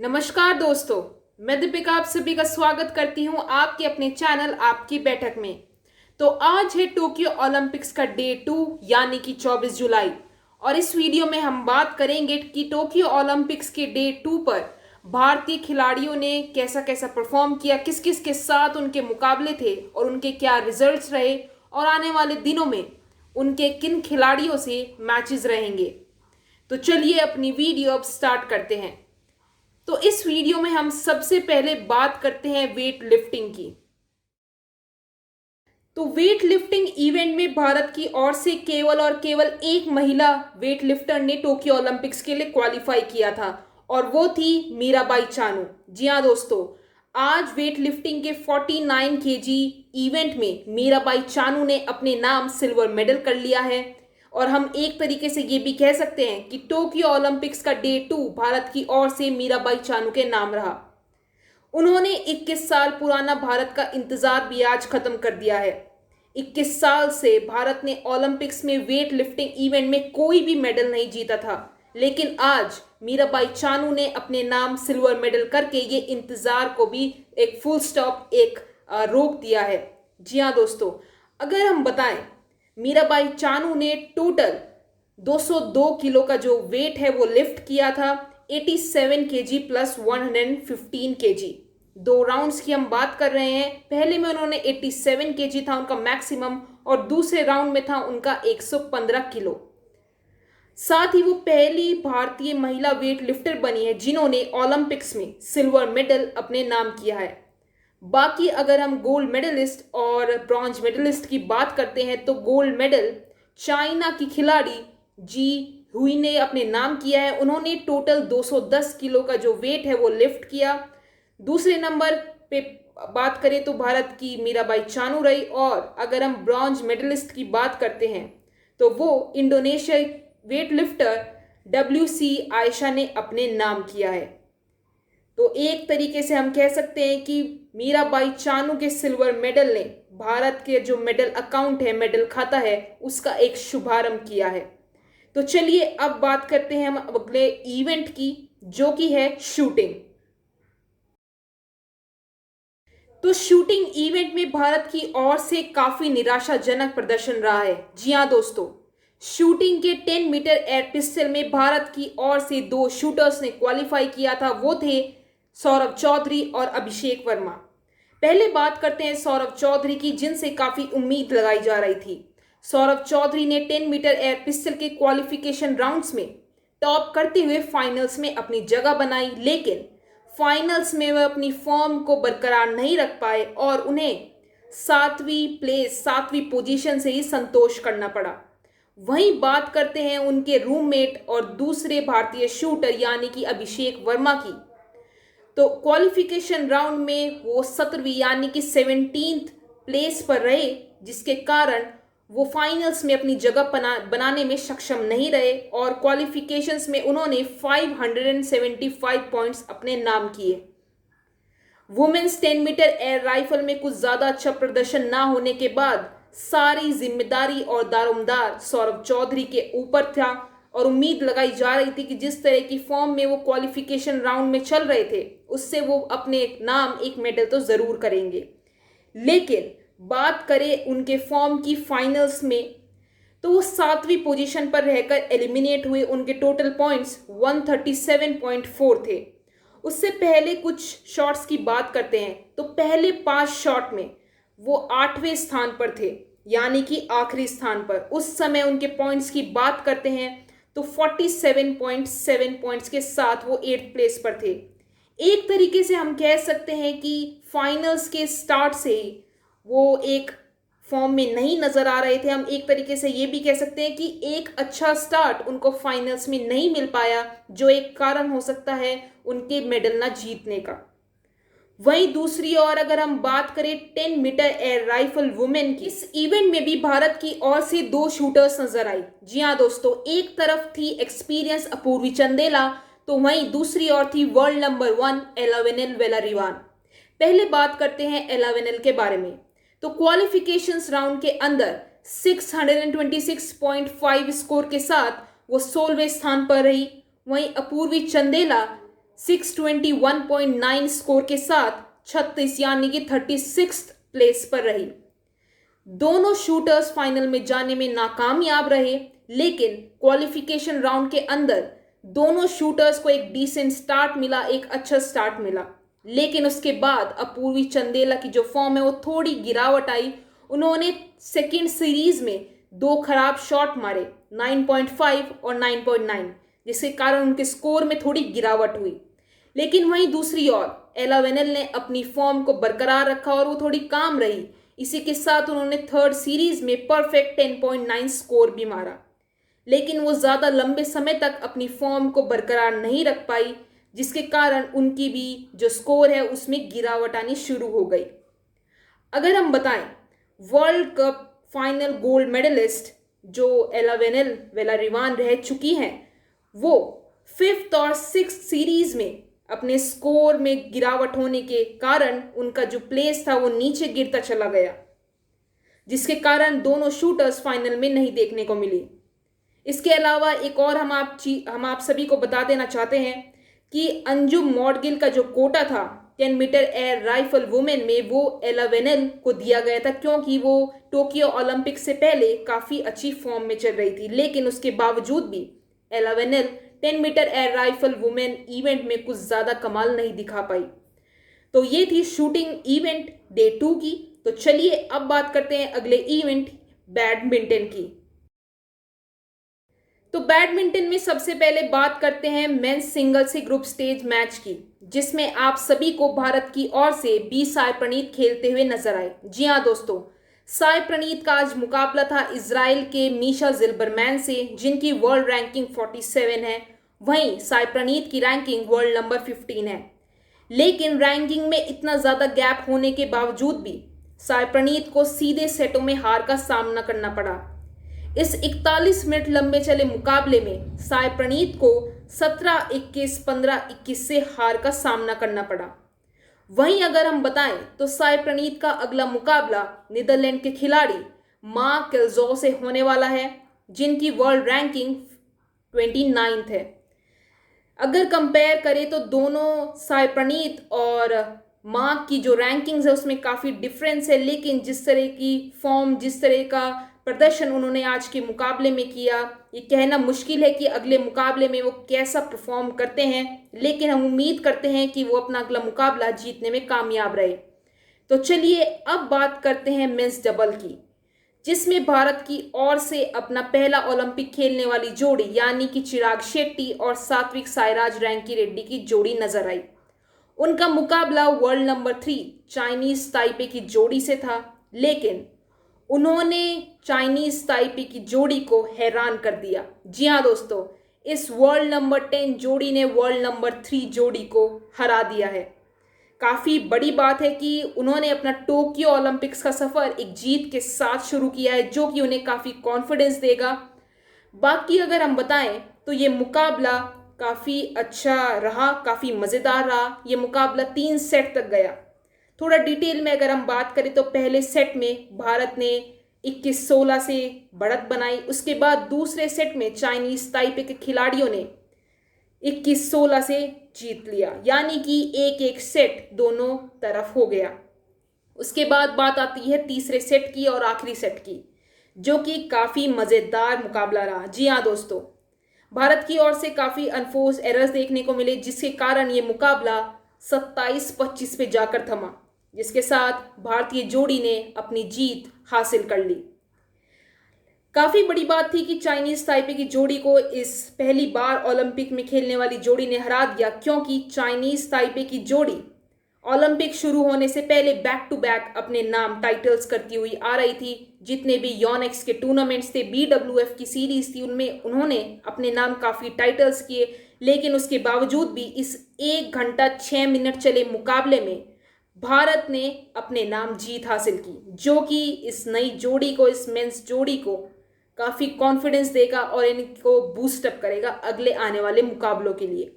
नमस्कार दोस्तों, मैं दीपिका आप सभी का स्वागत करती हूं आपके अपने चैनल आपकी बैठक में। तो आज है टोक्यो ओलंपिक्स का डे 2 यानी कि 24 जुलाई और इस वीडियो में हम बात करेंगे कि टोक्यो ओलंपिक्स के डे 2 पर भारतीय खिलाड़ियों ने कैसा कैसा परफॉर्म किया, किस किस के साथ उनके मुकाबले थे और उनके क्या रिजल्ट्स रहे और आने वाले दिनों में उनके किन खिलाड़ियों से मैचेस रहेंगे। तो चलिए अपनी वीडियो अब स्टार्ट करते हैं। तो इस वीडियो में हम सबसे पहले बात करते हैं वेट लिफ्टिंग की। तो वेट लिफ्टिंग इवेंट में भारत की ओर से केवल और केवल एक महिला वेट लिफ्टर ने टोक्यो ओलंपिक्स के लिए क्वालिफाई किया था और वो थी मीराबाई चानू। जी हाँ दोस्तों, आज वेट लिफ्टिंग के 49 केजी इवेंट में मीराबाई चानू ने अपने नाम सिल्वर मेडल कर लिया है और हम एक तरीके से ये भी कह सकते हैं कि टोक्यो ओलंपिक्स का डे 2 भारत की ओर से मीराबाई चानू के नाम रहा। उन्होंने 21 साल पुराना भारत का इंतजार भी आज खत्म कर दिया है। 21 साल से भारत ने ओलंपिक्स में वेट लिफ्टिंग इवेंट में कोई भी मेडल नहीं जीता था, लेकिन आज मीराबाई चानू ने अपने नाम सिल्वर मेडल करके ये इंतजार को भी एक फुल स्टॉप रोक दिया है। जी हाँ दोस्तों, अगर हम बताएं मीराबाई चानू ने टोटल 202 किलो का जो वेट है वो लिफ्ट किया था, 87 केजी प्लस 115 केजी। 2 राउंड्स की हम बात कर रहे हैं। पहले में उन्होंने 87 केजी था उनका मैक्सिमम और दूसरे राउंड में था उनका 115 किलो। साथ ही वो पहली भारतीय महिला वेट लिफ्टर बनी है जिन्होंने ओलंपिक्स में सिल्वर मेडल अपने नाम किया है। बाकी अगर हम गोल्ड मेडलिस्ट और ब्रॉन्ज मेडलिस्ट की बात करते हैं तो गोल्ड मेडल चाइना की खिलाड़ी जी हुई ने अपने नाम किया है। उन्होंने टोटल 210 किलो का जो वेट है वो लिफ्ट किया। दूसरे नंबर पे बात करें तो भारत की मीराबाई चानू रही और अगर हम ब्रॉन्ज मेडलिस्ट की बात करते हैं तो वो Indonesia weight lifter WC Ayesha ने अपने नाम किया है। तो एक तरीके से हम कह सकते हैं कि मीराबाई चानू के सिल्वर मेडल ने भारत के जो मेडल अकाउंट है, मेडल खाता है, उसका एक शुभारंभ किया है। तो चलिए अब बात करते हैं हम अगले इवेंट की जो कि है शूटिंग। तो शूटिंग इवेंट में भारत की ओर से काफी निराशाजनक प्रदर्शन रहा है। जी हाँ दोस्तों, शूटिंग के 10 मीटर एयर पिस्टल में भारत की ओर से 2 शूटर्स ने क्वालिफाई किया था, वो थे सौरभ चौधरी और अभिषेक वर्मा। पहले बात करते हैं सौरभ चौधरी की, जिनसे काफी उम्मीद लगाई जा रही थी। सौरभ चौधरी ने 10 मीटर एयर पिस्टल के क्वालिफिकेशन राउंड्स में टॉप करते हुए फाइनल्स में अपनी जगह बनाई, लेकिन फाइनल्स में वह अपनी फॉर्म को बरकरार नहीं रख पाए और उन्हें 7वीं पोजीशन से ही संतोष करना पड़ा। वहीं बात करते हैं उनके रूममेट और दूसरे भारतीय शूटर यानी कि अभिषेक वर्मा की। तो क्वालिफिकेशन राउंड में वो 17वीं यानी कि 17th प्लेस पर रहे, जिसके कारण वो फाइनल्स में अपनी जगह बनाने में सक्षम नहीं रहे और क्वालिफिकेशंस में उन्होंने 575 पॉइंट्स अपने नाम किए। वुमेन्स 10 मीटर एयर राइफल में कुछ ज़्यादा अच्छा प्रदर्शन ना होने के बाद सारी जिम्मेदारी और दारोमदार सौरभ चौधरी के ऊपर था और उम्मीद लगाई जा रही थी कि जिस तरह की फॉर्म में वो क्वालिफिकेशन राउंड में चल रहे थे उससे वो अपने नाम एक मेडल तो ज़रूर करेंगे। लेकिन बात करें उनके फॉर्म की फाइनल्स में तो वो 7वीं पोजीशन पर रहकर एलिमिनेट हुए। उनके टोटल पॉइंट्स 137.4 थे। उससे पहले कुछ शॉट्स की बात करते हैं तो पहले 5 शॉट में वो 8वें स्थान पर थे, यानी कि आखिरी स्थान पर। उस समय उनके पॉइंट्स की बात करते हैं तो 47.7 पॉइंट्स के साथ वो 8th प्लेस पर थे। एक तरीके से हम कह सकते हैं कि फाइनल्स के स्टार्ट से ही वो एक फॉर्म में नहीं नजर आ रहे थे। हम एक तरीके से ये भी कह सकते हैं कि एक अच्छा स्टार्ट उनको फाइनल्स में नहीं मिल पाया, जो एक कारण हो सकता है उनके मेडल ना जीतने का। वहीं दूसरी ओर अगर हम बात करें 10 मीटर एयर राइफल वुमेन की, इस इवेंट में भी भारत की ओर से 2 शूटर्स नजर आई। जी हाँ दोस्तों, एक तरफ थी एक्सपीरियंस अपूर्वी चंदेला तो वहीं दूसरी ओर थी वर्ल्ड नंबर 1 एलावेनिल वेलारिवान। पहले बात करते हैं एलावेनिल के बारे में। तो क्वालिफिकेशंस राउंड के अंदर 626.5 स्कोर के साथ वो 16वें स्थान पर रही। वहीं अपूर्वी चंदेला 621.9 स्कोर के साथ 36 यानी कि 36 प्लेस पर रही। दोनों शूटर्स फाइनल में जाने में नाकामयाब रहे, लेकिन क्वालिफिकेशन राउंड के अंदर दोनों शूटर्स को एक डिसेंट स्टार्ट मिला, एक अच्छा स्टार्ट मिला। लेकिन उसके बाद अपूर्वी चंदेला की जो फॉर्म है वो थोड़ी गिरावट आई। उन्होंने सेकेंड सीरीज में दो खराब शॉट मारे, 9.5 और 9.9, जिसके कारण उनके स्कोर में थोड़ी गिरावट हुई। लेकिन वहीं दूसरी ओर एला वेनेल ने अपनी फॉर्म को बरकरार रखा और वो थोड़ी काम रही। इसी के साथ उन्होंने थर्ड सीरीज में परफेक्ट 10.9 स्कोर भी मारा, लेकिन वो ज़्यादा लंबे समय तक अपनी फॉर्म को बरकरार नहीं रख पाई, जिसके कारण उनकी भी जो स्कोर है उसमें गिरावट आनी शुरू हो गई। अगर हम बताएं, world cup final gold medalist जो एला वेलारिवान रह चुकी हैं, वो फिफ्थ और सिक्स्थ सीरीज में अपने स्कोर में गिरावट होने के कारण उनका जो प्लेस था वो नीचे गिरता चला गया, जिसके कारण दोनों शूटर्स फाइनल में नहीं देखने को मिली। इसके अलावा एक और हम आप सभी को बता देना चाहते हैं कि अंजुम मौडगिल का जो कोटा था 10 मीटर एयर राइफल वुमेन में, वो एला वेनेल को दिया गया था, क्योंकि वो टोक्यो ओलंपिक से पहले काफ़ी अच्छी फॉर्म में चल रही थी। लेकिन उसके बावजूद भी Elavenil 10 metre air rifle women event में कुछ ज़्यादा कमाल नहीं दिखा पाई। तो ये थी शूटिंग इवेंट डे 2 की। तो चलिए अब बात करते हैं अगले इवेंट बैडमिंटन की। तो बैडमिंटन में सबसे पहले बात करते हैं मेंस सिंगल्स के ग्रुप स्टेज मैच की, जिसमें आप सभी को भारत की ओर से बी साई प्रणीत खेलते हुए नजर आए। जी हाँ दोस्तों, साई प्रणीत का आज मुकाबला था इजराइल के मीशा जिल्बरमैन से, जिनकी वर्ल्ड रैंकिंग 47 है। वहीं साई प्रणीत की रैंकिंग वर्ल्ड नंबर 15 है। लेकिन रैंकिंग में इतना ज़्यादा गैप होने के बावजूद भी साई प्रणीत को सीधे सेटों में हार का सामना करना पड़ा। इस 41 मिनट लंबे चले मुकाबले में साई प्रणीत को 17-21, 15-21 से हार का सामना करना पड़ा। वहीं अगर हम बताएं तो साई प्रणीत का अगला मुकाबला नीदरलैंड के खिलाड़ी मा केल्जो से होने वाला है, जिनकी वर्ल्ड रैंकिंग 29 है। अगर कंपेयर करें तो दोनों साई प्रणीत और मा की जो रैंकिंग्स है उसमें काफ़ी डिफरेंस है। लेकिन जिस तरह की फॉर्म, जिस तरह का प्रदर्शन उन्होंने आज के मुकाबले में किया, ये कहना मुश्किल है कि अगले मुकाबले में वो कैसा परफॉर्म करते हैं। लेकिन हम उम्मीद करते हैं कि वो अपना अगला मुकाबला जीतने में कामयाब रहे। तो चलिए अब बात करते हैं मेंस डबल की, जिसमें भारत की ओर से अपना पहला ओलंपिक खेलने वाली जोड़ी यानी कि चिराग शेट्टी और सात्विक साईराज रैंकी रेड्डी की जोड़ी नजर आई। उनका मुकाबला वर्ल्ड नंबर 3 चाइनीज ताइपे की जोड़ी से था, लेकिन उन्होंने चाइनीज ताइपे की जोड़ी को हैरान कर दिया। जी हाँ दोस्तों, इस वर्ल्ड नंबर 10 जोड़ी ने वर्ल्ड नंबर 3 जोड़ी को हरा दिया है। काफ़ी बड़ी बात है कि उन्होंने अपना टोक्यो ओलंपिक्स का सफ़र एक जीत के साथ शुरू किया है, जो कि उन्हें काफ़ी कॉन्फिडेंस देगा। बाकी अगर हम बताएं तो ये मुकाबला काफ़ी अच्छा रहा, काफ़ी मज़ेदार रहा। ये मुकाबला 3 सेट तक गया। थोड़ा डिटेल में अगर हम बात करें तो पहले सेट में भारत ने 21-16 से बढ़त बनाई। उसके बाद दूसरे सेट में चाइनीज ताइपे के खिलाड़ियों ने 21-16 से जीत लिया, यानी कि 1-1 सेट दोनों तरफ हो गया। उसके बाद बात आती है तीसरे सेट की और आखिरी सेट की, जो कि काफ़ी मज़ेदार मुकाबला रहा। जी हाँ दोस्तों, भारत की ओर से काफ़ी अनफोर्स एरर्स देखने को मिले, जिसके कारण ये मुकाबला 27-25 पे जाकर थमा, जिसके साथ भारतीय जोड़ी ने अपनी जीत हासिल कर ली। काफ़ी बड़ी बात थी कि चाइनीज ताइपे की जोड़ी को इस पहली बार ओलंपिक में खेलने वाली जोड़ी ने हरा दिया, क्योंकि चाइनीज ताइपे की जोड़ी ओलंपिक शुरू होने से पहले बैक टू बैक अपने नाम टाइटल्स करती हुई आ रही थी। जितने भी योनेक्स के टूर्नामेंट्स थे, BWF की सीरीज थी, उनमें उन्होंने अपने नाम काफ़ी टाइटल्स किए। लेकिन उसके बावजूद भी इस 1 घंटा 6 मिनट चले मुकाबले में भारत ने अपने नाम जीत हासिल की, जो कि इस नई जोड़ी को, इस मेंस जोड़ी को काफ़ी कॉन्फिडेंस देगा और इनको बूस्टअप करेगा अगले आने वाले मुकाबलों के लिए।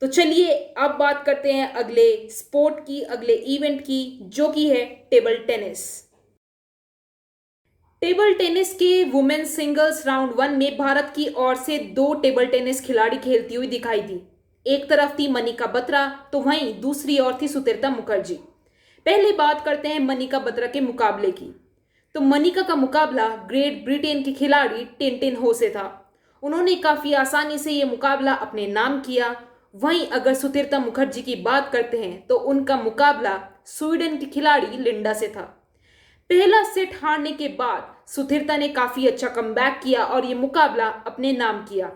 तो चलिए अब बात करते हैं अगले स्पोर्ट की, अगले इवेंट की, जो कि है टेबल टेनिस। टेबल टेनिस के वुमेन्स सिंगल्स राउंड 1 में भारत की ओर से 2 टेबल टेनिस खिलाड़ी खेलती हुई दिखाई दी। एक तरफ थी मनिका बत्रा तो वहीं दूसरी ओर थी सुतीर्था मुखर्जी। पहले बात करते हैं मनिका बत्रा के मुकाबले की। तो मनिका का मुकाबला ग्रेट ब्रिटेन के खिलाड़ी टिनटिन हो से था। उन्होंने काफी आसानी से यह मुकाबला अपने नाम किया। वहीं अगर सुतीर्था मुखर्जी की बात करते हैं तो उनका मुकाबला स्वीडन की खिलाड़ी लिंडा से था। पहला सेट हारने के बाद सुतीर्था ने काफी अच्छा कमबैक किया और ये मुकाबला अपने नाम किया।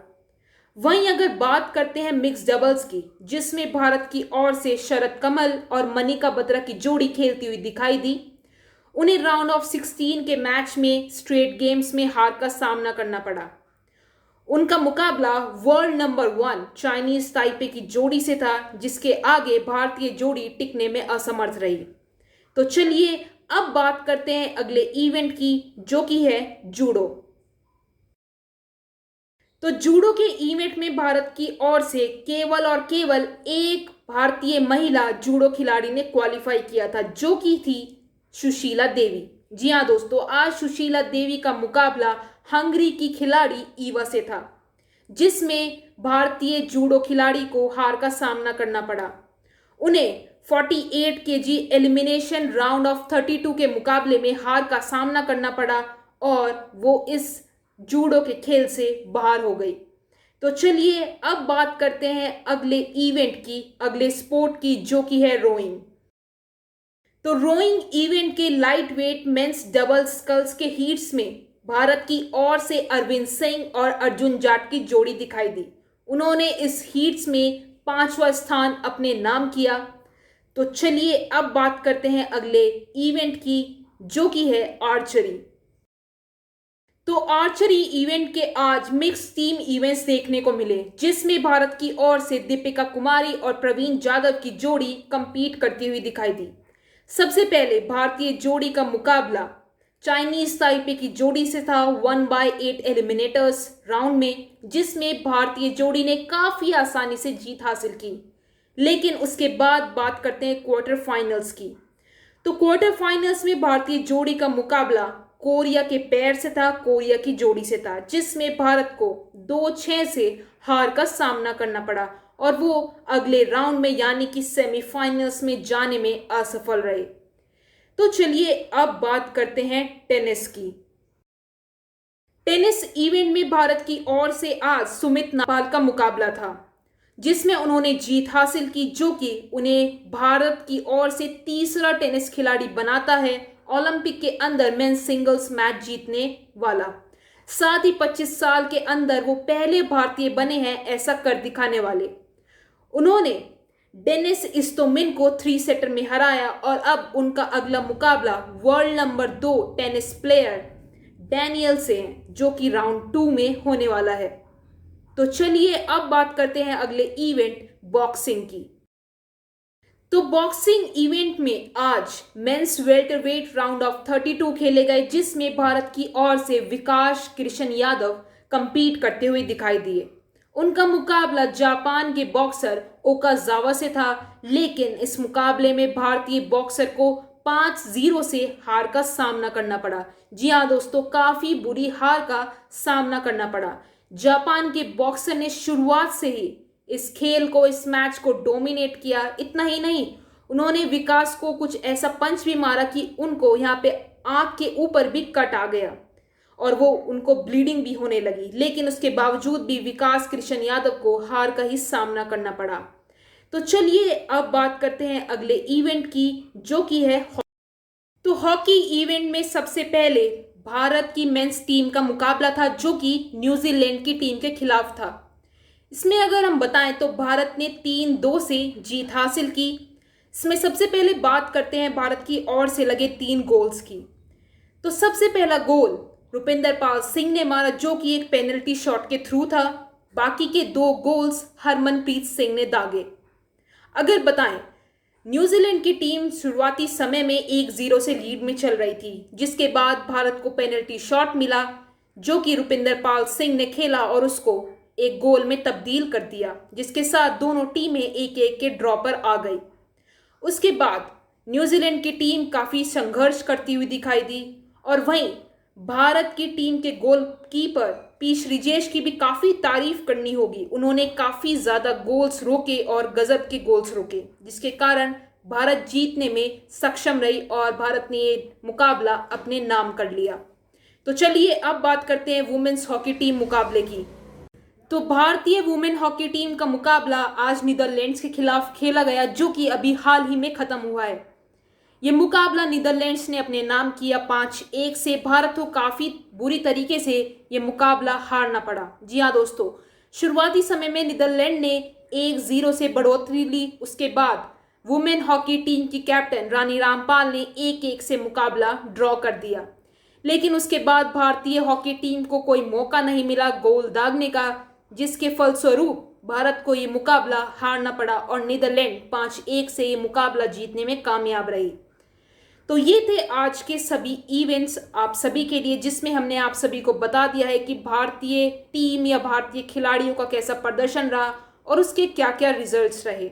वहीं अगर बात करते हैं मिक्स डबल्स की, जिसमें भारत की ओर से शरद कमल और मनिका बत्रा की जोड़ी खेलती हुई दिखाई दी। उन्हें राउंड ऑफ 16 के मैच में स्ट्रेट गेम्स में हार का सामना करना पड़ा। उनका मुकाबला वर्ल्ड नंबर 1 चाइनीज ताइपे की जोड़ी से था, जिसके आगे भारतीय जोड़ी टिकने में असमर्थ रही। तो चलिए अब बात करते हैं अगले इवेंट की, जो कि है जूडो। तो जूडो के इवेंट में भारत की ओर से केवल और केवल एक भारतीय महिला जूडो खिलाड़ी ने क्वालिफाई किया था, जो कि थी सुशीला देवी। जी हाँ दोस्तों, आज सुशीला देवी का मुकाबला हंगरी की खिलाड़ी ईवा से था, जिसमें भारतीय जूडो खिलाड़ी को हार का सामना करना पड़ा। उन्हें 48 केजी एलिमिनेशन राउंड ऑफ 32 के मुकाबले में हार का सामना करना पड़ा और वो इस जूडो के खेल से बाहर हो गई। तो चलिए अब बात करते हैं अगले इवेंट की, अगले स्पोर्ट की, जो कि है रोइंग। तो रोइंग इवेंट के light weight men's double sculls के हीट्स में भारत की ओर से अरविंद सिंह और अर्जुन जाट की जोड़ी दिखाई दी। उन्होंने इस हीट्स में 5वां स्थान अपने नाम किया। तो चलिए अब बात करते हैं अगले इवेंट की, जो कि है आर्चरी। तो आर्चरी इवेंट के आज मिक्स टीम इवेंट्स देखने को मिले, जिसमें भारत की ओर से दीपिका कुमारी और प्रवीण जाधव की जोड़ी कंपीट करती हुई दिखाई दी। सबसे पहले भारतीय जोड़ी का मुकाबला चाइनीज ताइपे की जोड़ी से था 1/8 एलिमिनेटर्स राउंड में, जिसमें भारतीय जोड़ी ने काफी आसानी से जीत हासिल की। लेकिन उसके बाद बात करते हैं क्वार्टर फाइनल्स की। तो क्वार्टर फाइनल्स में भारतीय जोड़ी का मुकाबला कोरिया के पैर से था, कोरिया की जोड़ी से था, जिसमें भारत को 2-6 से हार का सामना करना पड़ा और वो अगले राउंड में यानी कि सेमीफाइनल्स में जाने में असफल रहे। तो चलिए अब बात करते हैं टेनिस की। टेनिस इवेंट में भारत की ओर से आज सुमित नागल का मुकाबला था, जिसमें उन्होंने जीत हासिल की, जो कि उन्हें भारत की ओर से तीसरा टेनिस खिलाड़ी बनाता है ओलंपिक के अंदर मेंस सिंगल्स मैच जीतने वाला। साथ ही 25 साल के अंदर वो पहले भारतीय बने हैं ऐसा कर दिखाने वाले। उन्होंने डेनिस इस्तोमिन को 3 सेटर में हराया और अब उनका अगला मुकाबला world number 2 tennis player Daniel से है, जो कि राउंड 2 में होने वाला है। तो चलिए अब बात करते हैं अगले इवेंट बॉक्सिंग की। तो बॉक्सिंग इवेंट में आज मेंस वेल्टरवेट राउंड ऑफ 32 खेले गए, जिसमें भारत की ओर से विकास कृष्ण यादव कंपीट करते हुए दिखाई दिए। उनका मुकाबला जापान के बॉक्सर ओकाजावा से था, लेकिन इस मुकाबले में भारतीय बॉक्सर को 5-0 से हार का सामना करना पड़ा। जी हाँ दोस्तों, काफी बुरी हार का सामना करना पड़ा। जापान के बॉक्सर ने शुरुआत से ही इस खेल को, इस मैच को डोमिनेट किया। इतना ही नहीं, उन्होंने विकास को कुछ ऐसा पंच भी मारा कि उनको यहाँ पे आंख के ऊपर भी कट आ गया और वो उनको ब्लीडिंग भी होने लगी। लेकिन उसके बावजूद भी विकास कृष्ण यादव को हार का ही सामना करना पड़ा। तो चलिए अब बात करते हैं अगले इवेंट की, जो कि है तो हॉकी इवेंट में सबसे पहले भारत की मेंस टीम का मुकाबला था, जो कि न्यूजीलैंड की टीम के खिलाफ था। इसमें अगर हम बताएं तो भारत ने 3-2 से जीत हासिल की। इसमें सबसे पहले बात करते हैं भारत की ओर से लगे 3 गोल्स की। तो सबसे पहला गोल रुपिंदर पाल सिंह ने मारा, जो कि एक पेनल्टी शॉट के थ्रू था। बाकी के 2 गोल्स हरमनप्रीत सिंह ने दागे। अगर बताएं, न्यूजीलैंड की टीम शुरुआती समय में 1-0 से लीड में चल रही थी, जिसके बाद भारत को पेनल्टी शॉट मिला, जो कि रुपिंदर पाल सिंह ने खेला और उसको एक गोल में तब्दील कर दिया, जिसके साथ दोनों टीमें 1-1 के ड्रॉ पर आ गई। उसके बाद न्यूजीलैंड की टीम काफी संघर्ष करती हुई दिखाई दी और वहीं भारत की टीम के गोलकीपर पी श्रीजेश की भी काफ़ी तारीफ करनी होगी। उन्होंने काफ़ी ज़्यादा गोल्स रोके और गजब के गोल्स रोके, जिसके कारण भारत जीतने में सक्षम रही और भारत ने ये मुकाबला अपने नाम कर लिया। तो चलिए अब बात करते हैं वुमेन्स हॉकी टीम मुकाबले की। तो भारतीय वुमेन हॉकी टीम का मुकाबला आज नीदरलैंड्स के खिलाफ खेला गया, जो कि अभी हाल ही में खत्म हुआ है। ये मुकाबला नीदरलैंड्स ने अपने नाम किया 5-1 से। भारत को काफ़ी बुरी तरीके से ये मुकाबला हारना पड़ा। जी हाँ दोस्तों, शुरुआती समय में नीदरलैंड ने 1-0 से बढ़ोतरी ली। उसके बाद वुमेन हॉकी टीम की कैप्टन रानी रामपाल ने 1-1 से मुकाबला ड्रॉ कर दिया। लेकिन उसके बाद भारतीय हॉकी टीम को कोई मौका नहीं मिला गोल दागने का, जिसके फलस्वरूप भारत को ये मुकाबला हारना पड़ा और नीदरलैंड 5-1 से ये मुकाबला जीतने में कामयाब रही। तो ये थे आज के सभी इवेंट्स आप सभी के लिए, जिसमें हमने आप सभी को बता दिया है कि भारतीय टीम या भारतीय खिलाड़ियों का कैसा प्रदर्शन रहा और उसके क्या क्या रिजल्ट्स रहे।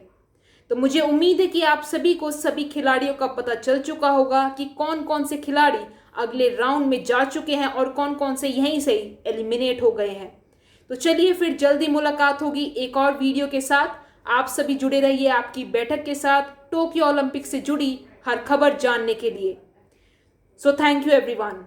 तो मुझे उम्मीद है कि आप सभी को सभी खिलाड़ियों का पता चल चुका होगा कि कौन कौन से खिलाड़ी अगले राउंड में जा चुके हैं और कौन कौन से यहीं से ही एलिमिनेट हो गए हैं। तो चलिए फिर जल्दी मुलाकात होगी एक और वीडियो के साथ। आप सभी जुड़े रहिए आपकी बैठक के साथ टोक्यो ओलंपिक से जुड़ी हर खबर जानने के लिए। So thank you everyone.